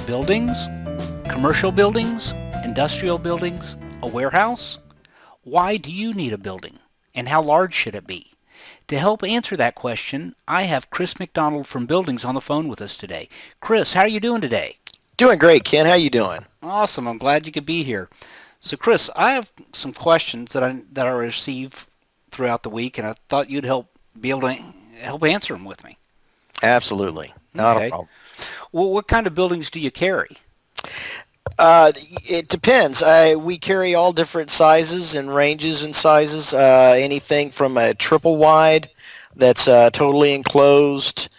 Buildings, commercial buildings, industrial buildings, a warehouse? Why do you need a building? And how large should it be? To help answer that question, I have Chris McDonald from Buildings on the phone with us today. Chris, how are you doing today? Doing great, Ken. How you doing? Awesome. I'm glad you could be here. So, Chris, I have some questions that I receive throughout the week, and I thought you'd be able to help answer them with me. Absolutely. Not a problem. Well, what kind of buildings do you carry? It depends. We carry all different sizes and ranges and sizes. Anything from a triple wide that's totally enclosed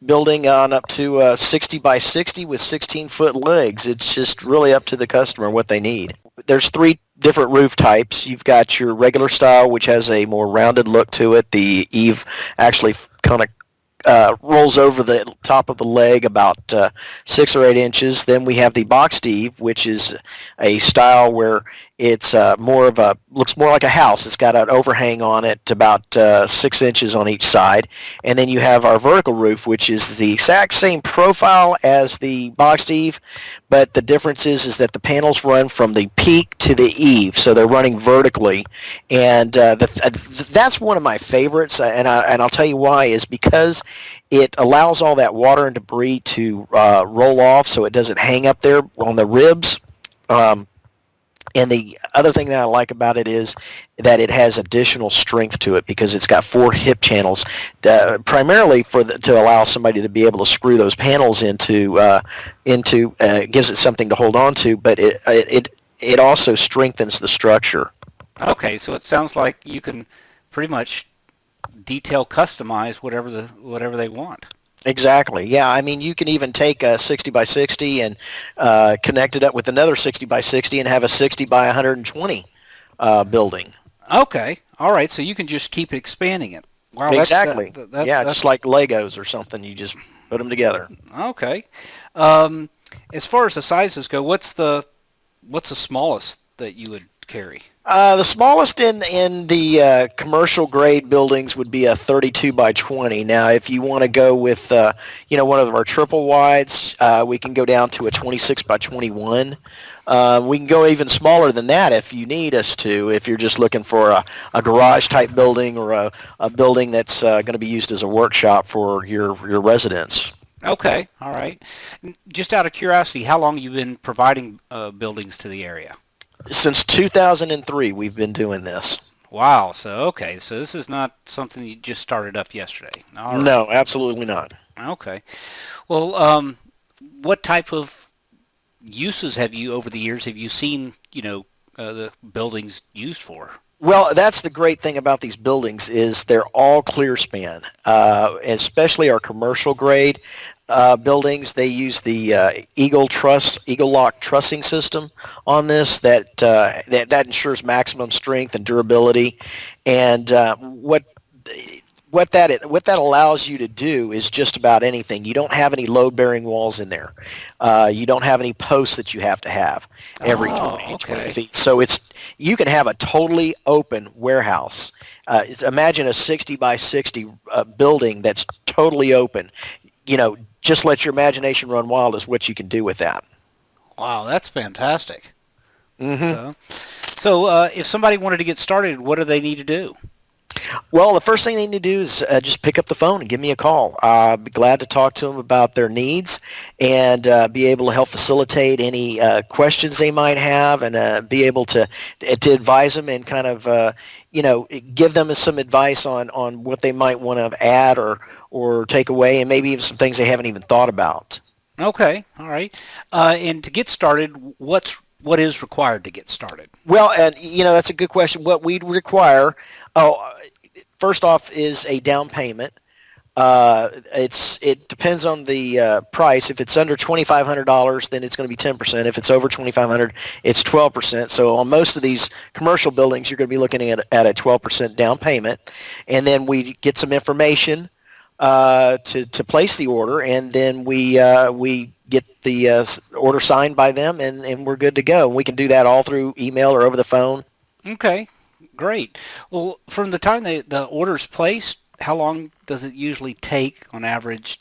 building on up to 60 by 60 with 16-foot legs. It's just really up to the customer what they need. There's three different roof types. You've got your regular style, which has a more rounded look to it. The eave actually kind of rolls over the top of the leg about 6 or 8 inches. Then we have the boxed eave, which is a style where it's looks more like a house. It's got an overhang on it about 6 inches on each side. And then you have our vertical roof, which is the exact same profile as the boxed eave, but the difference is that the panels run from the peak to the eave, so they're running vertically. And that's one of my favorites, and I'll tell you why, is because it allows all that water and debris to roll off so it doesn't hang up there on the ribs. And the other thing that I like about it is that it has additional strength to it because it's got 4 hip channels, primarily to allow somebody to be able to screw those panels into gives it something to hold on to, but it also strengthens the structure. Okay, so it sounds like you can pretty much detail customize whatever they want. Exactly. Yeah, I mean, you can even take a 60 by 60 and connect it up with another 60 by 60 and have a 60 by 120 building. Okay. All right. So you can just keep expanding it. Wow. Exactly. That's just like Legos or something. You just put them together. Okay. As far as the sizes go, what's the smallest that you would carry? The smallest in the commercial grade buildings would be a 32 by 20. Now, if you want to go with one of our triple wides, we can go down to a 26 by 21. We can go even smaller than that if you need us to. If you're just looking for a garage type building or a building that's going to be used as a workshop for your residents. Okay. All right. Just out of curiosity, how long have you been providing buildings to the area? Since 2003, we've been doing this. Wow. So this is not something you just started up yesterday. All right. No, absolutely not. Okay. Well, what type of uses over the years have you seen, the buildings used for? Well, that's the great thing about these buildings is they're all clear span, especially our commercial grade buildings. They use the Eagle Lock trussing system on this that ensures maximum strength and durability. And what that allows you to do is just about anything. You don't have any load-bearing walls in there. You don't have any posts that you have to have every 20 feet. So you can have a totally open warehouse. Imagine a 60 by 60 building that's totally open. Just let your imagination run wild as what you can do with that. Wow, that's fantastic. Mm-hmm. So if somebody wanted to get started, what do they need to do? Well, the first thing they need to do is just pick up the phone and give me a call. I'd be glad to talk to them about their needs and be able to help facilitate any questions they might have and be able to advise them and kind of, give them some advice on what they might want to add or take away and maybe even some things they haven't even thought about. Okay. All right. And to get started, what is required to get started? Well, and that's a good question. What we'd require, first off, is a down payment. It depends on the price. If it's under $2,500, then it's going to be 10%. If it's over $2,500, it's 12%. So on most of these commercial buildings, you're going to be looking at a 12% down payment, and then we get some information to place the order, and then we get the order signed by them, and we're good to go. And we can do that all through email or over the phone. Okay, great. Well, from the time the order's placed, how long does it usually take on average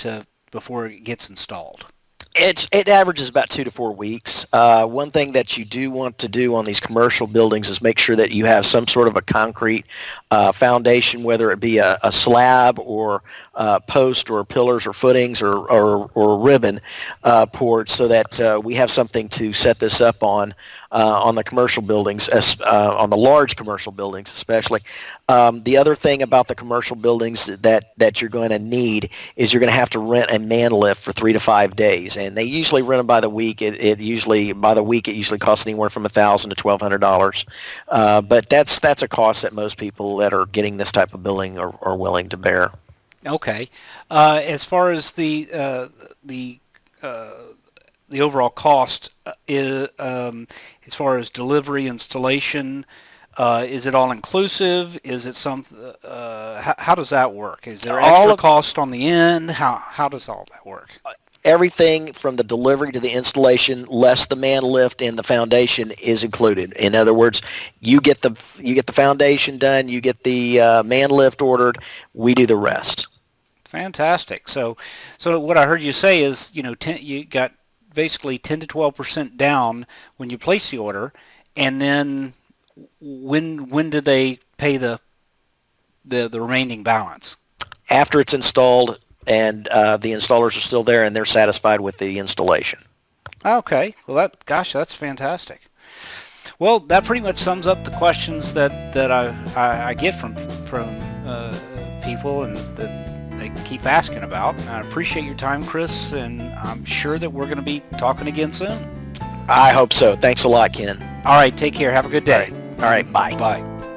before it gets installed? It averages about 2 to 4 weeks. One thing that you do want to do on these commercial buildings is make sure that you have some sort of a concrete foundation, whether it be a slab or post or pillars or footings or ribbon poured, so that we have something to set this up on the commercial buildings, on the large commercial buildings especially. The other thing about the commercial buildings that you're going to need is you're going to have to rent a man lift for 3 to 5 days, and they usually rent them by the week. It usually costs anywhere from $1,000 to $1,200, but that's a cost that most people that are getting this type of building are willing to bear. Okay. As far as uh, the overall cost is, as far as delivery, installation, is it all inclusive? Is it some? How does that work? Is there extra cost on the end? How does all that work? Everything from the delivery to the installation, less the man lift and the foundation, is included. In other words, you get the foundation done, you get the man lift ordered, we do the rest. Fantastic. So what I heard you say is, you got basically 10 to 12% down when you place the order, and then when do they pay the remaining balance? After it's installed and the installers are still there and they're satisfied with the installation. Okay. Well, that's fantastic. Well, that pretty much sums up the questions that I get from people and that they keep asking about. And I appreciate your time, Chris, and I'm sure that we're going to be talking again soon. I hope so. Thanks a lot, Ken. All right. Take care. Have a good day. All right. Bye. Bye.